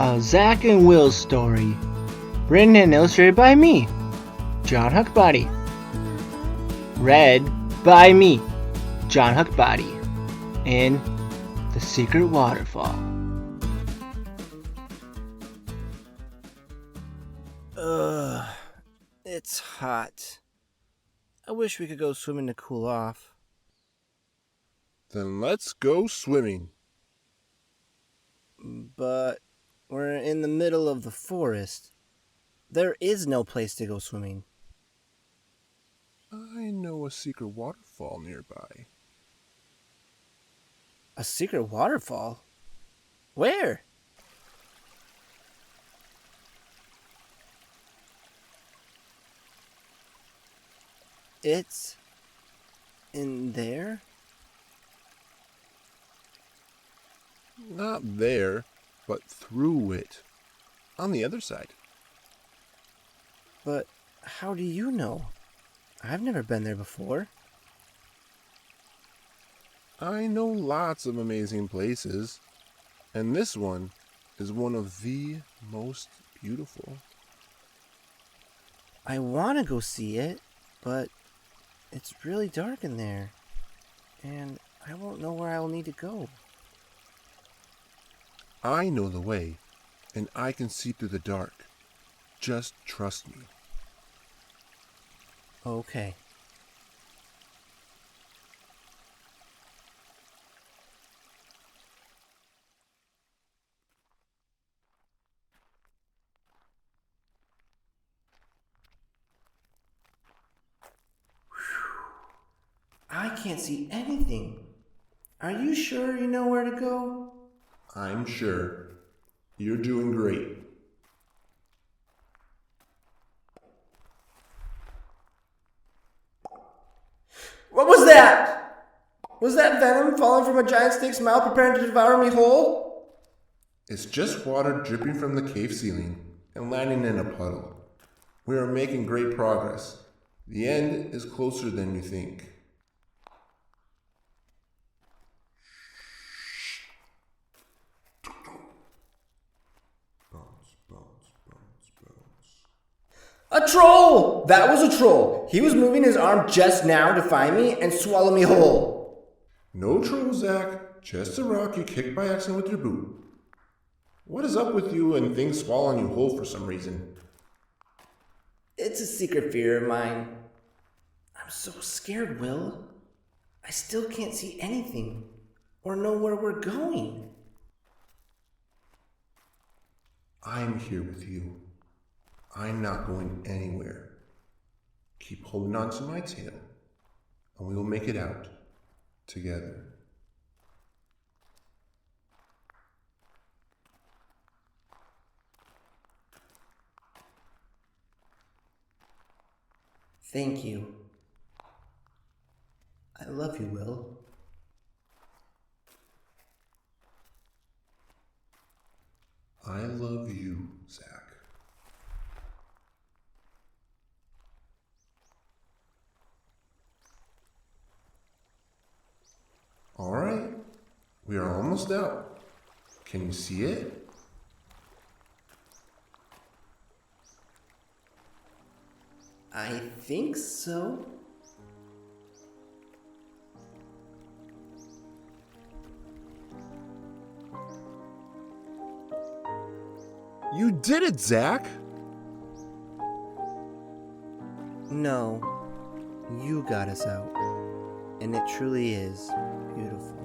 A Zac and Will story, written and illustrated by me, John Huckbody. Read by me, John Huckbody, in The Secret Waterfall. It's hot. I wish we could go swimming to cool off. Then let's go swimming. But we're in the middle of the forest. There is no place to go swimming. I know a secret waterfall nearby. A secret waterfall? Where? It's in there? Not there, but through it. On the other side. But how do you know? I've never been there before. I know lots of amazing places, and this one is one of the most beautiful. I want to go see it, but it's really dark in there, and I won't know where I will need to go. I know the way, and I can see through the dark. Just trust me. Okay. I can't see anything. Are you sure you know where to go? I'm sure. You're doing great. What was that? Was that venom falling from a giant snake's mouth preparing to devour me whole? It's just water dripping from the cave ceiling and landing in a puddle. We are making great progress. The end is closer than you think. A troll! That was a troll. He was moving his arm just now to find me and swallow me whole. No troll, Zac. Just a rock you kicked by accident with your boot. What is up with you and things swallowing you whole for some reason? It's a secret fear of mine. I'm so scared, Will. I still can't see anything or know where we're going. I'm here with you. I'm not going anywhere. Keep holding on to my tail, and we will make it out together. Thank you. I love you, Will. I love you, Zac. All right, we are almost out. Can you see it? I think so. You did it, Zac! No, you got us out. And it truly is beautiful.